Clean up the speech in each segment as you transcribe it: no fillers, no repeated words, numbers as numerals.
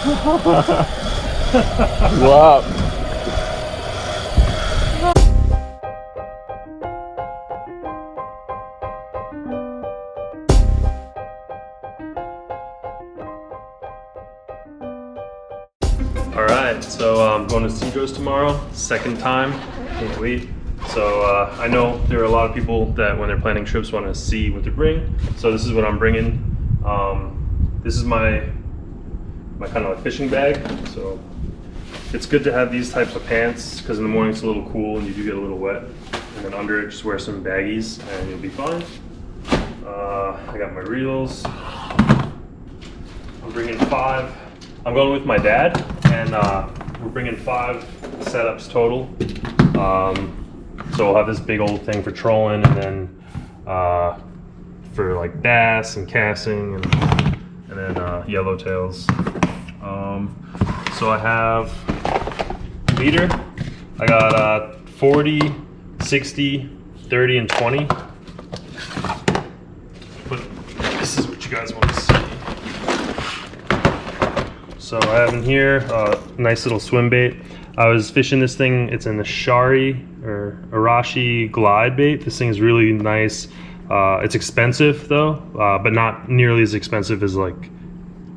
Wow. Alright, so I'm going to Cedros tomorrow, second time, can't wait. So I know there are a lot of people that when they're planning trips want to see what to bring, so this is what I'm bringing. This is my kind of like fishing bag, so it's good to have these types of pants because in the morning it's a little cool and you do get a little wet. And then under it just wear some baggies and you'll be fine. I got my reels. I'm bringing 5. I'm going with my dad, and we're bringing 5 setups total. So we'll have this big old thing for trolling, and then for like bass and casting, and then yellowtails. So I have leader. I got 40, 60, 30, and 20. But this is what you guys want to see. So I have in here a nice little swim bait. I was fishing this thing, it's an Ashari or Arashi glide bait. This thing is really nice. It's expensive though, but not nearly as expensive as like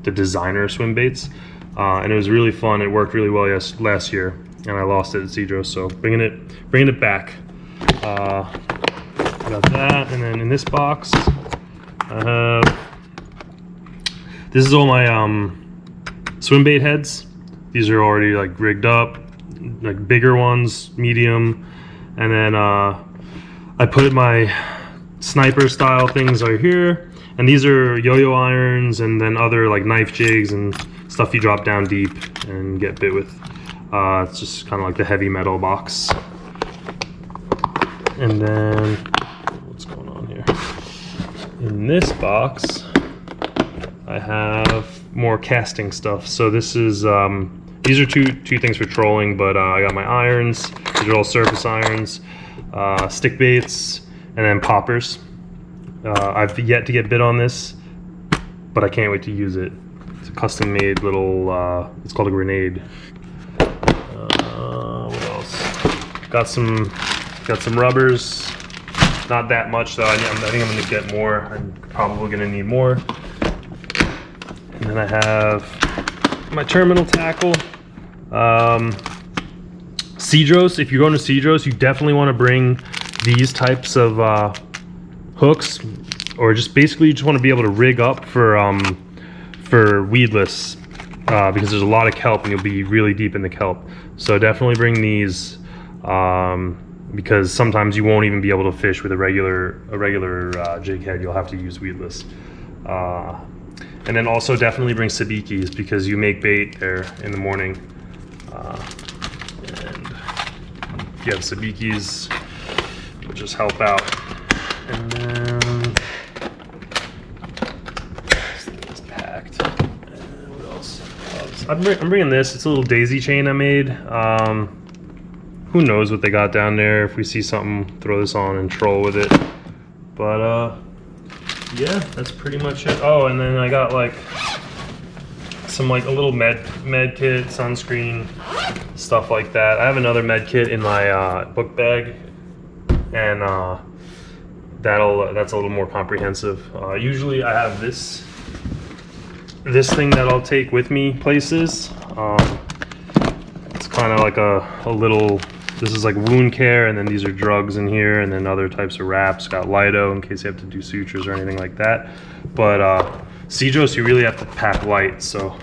the designer swim baits. And it was really fun. It worked really well last year, and I lost it at Cedros, so bringing it back. Got that, and then in this box, I have, this is all my swim bait heads. These are already like rigged up, like bigger ones, medium, and then I put my sniper style things right here, and these are yo-yo irons and then other like knife jigs and stuff you drop down deep and get bit with. It's just kind of like the heavy metal box. And then what's going on here? In this box I have more casting stuff. So this is these are two things for trolling, but I got my irons. These are all surface irons, stick baits, and then poppers. I've yet to get bit on this, but I can't wait to use it. It's a custom made little, it's called a grenade. What else? Got some rubbers. Not that much though. I think I'm gonna get more. I'm probably gonna need more. And then I have my terminal tackle. Cedros, if you're going to Cedros, you definitely want to bring these types of hooks, or just basically you just want to be able to rig up for weedless, because there's a lot of kelp and you'll be really deep in the kelp. So definitely bring these, because sometimes you won't even be able to fish with a regular jig head. You'll have to use weedless. And then also definitely bring sabikis because you make bait there in the morning. And if you have sabikis, it'll just help out. And then this thing is packed. And what else? I'm bringing this. It's a little daisy chain I made. Who knows what they got down there? If we see something, throw this on and troll with it. But yeah, that's pretty much it. Oh, and then I got like some like a little med kit, sunscreen, stuff like that. I have another med kit in my book bag, and that's a little more comprehensive. Usually I have this thing that I'll take with me places. It's kind of like a little. This is like wound care, and then these are drugs in here, and then other types of wraps. Got Lido in case you have to do sutures or anything like that. But Cedros, you really have to pack light, so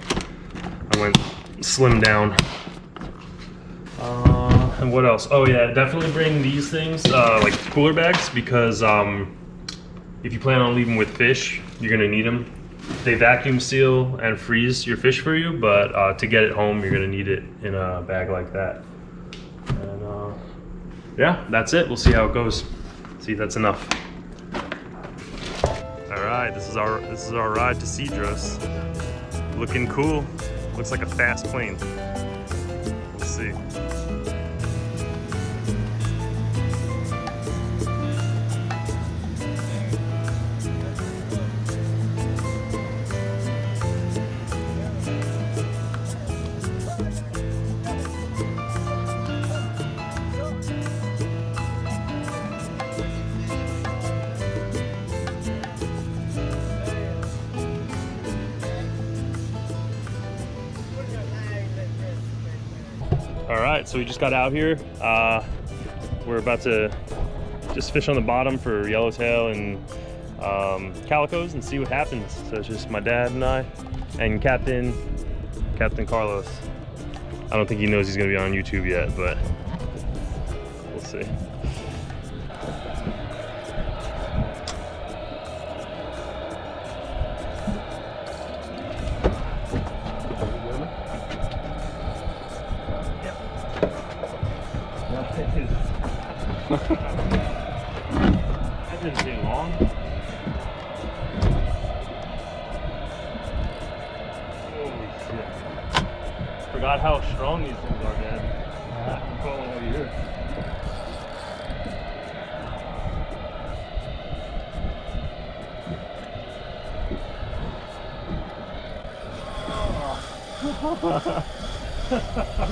I went slim down. And what else? Oh yeah, definitely bring these things, like cooler bags, because if you plan on leaving with fish, you're gonna need them. They vacuum seal and freeze your fish for you, but to get it home, you're gonna need it in a bag like that. And yeah, that's it. We'll see how it goes. See if that's enough. All right, this is our ride to Cedros. Looking cool. Looks like a fast plane. We'll see. All right, so we just got out here. We're about to just fish on the bottom for yellowtail and calicos and see what happens. So it's just my dad and I and Captain Carlos. I don't think he knows he's gonna be on YouTube yet, but we'll see. That didn't take long. Holy shit. Forgot how strong these things are, Dad. I'm calling over here.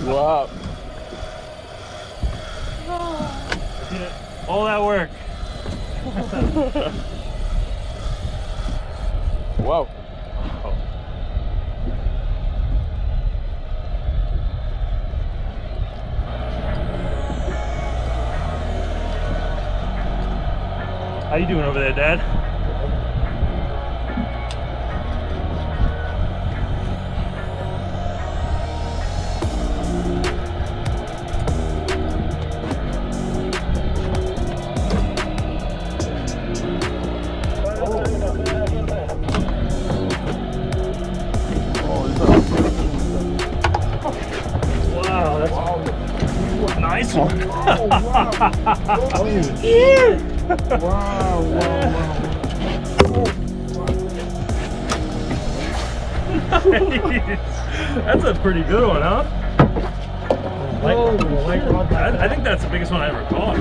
Wow. All that work. Wow. How you doing over there, Dad? Wow, that's a nice one. Oh, wow. Yeah. Wow, Nice. That's a pretty good one, huh? I think that's the biggest one I ever caught.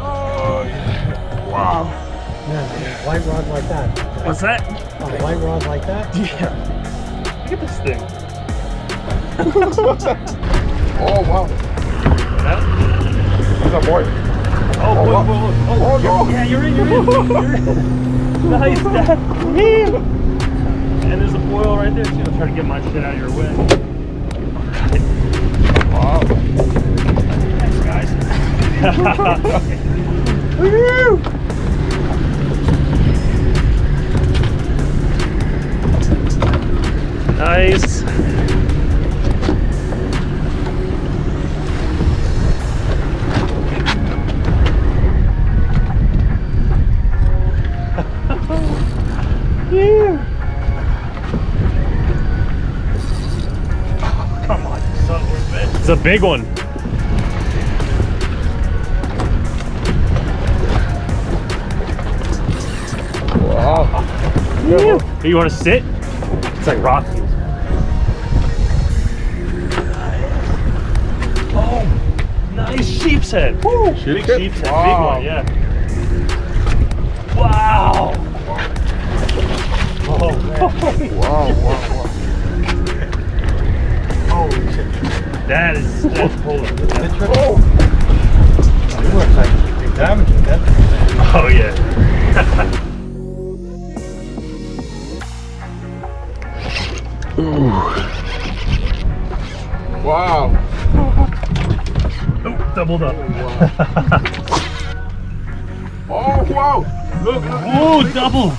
Oh, yeah. Wow. Yeah, white rod like that. What's that? A white rod like that? Yeah. Look at this thing. Oh, wow. That? What's up, boy? Oh, boy, wow. boy, boy. Oh, no. Yeah, you're in. You're in. Nice, Dad. And there's a foil right there, too. I'll try to get my shit out of your way. Wow. Thanks, guys. Nice. Yeah. Come on, you son of a bitch. It's a big one. Wow. Yeah. You want to sit? It's like Rocky. Oh, nice sheep's head. Woo. Big sheep's head. Wow. Big one, yeah. Wow. Oh, man. Wow, wow, Holy shit. That's pulling. wow. It looks like big damage with that. Oh, yeah. Wow. Oh, doubled up. Oh, wow. Look, look. Oh, double.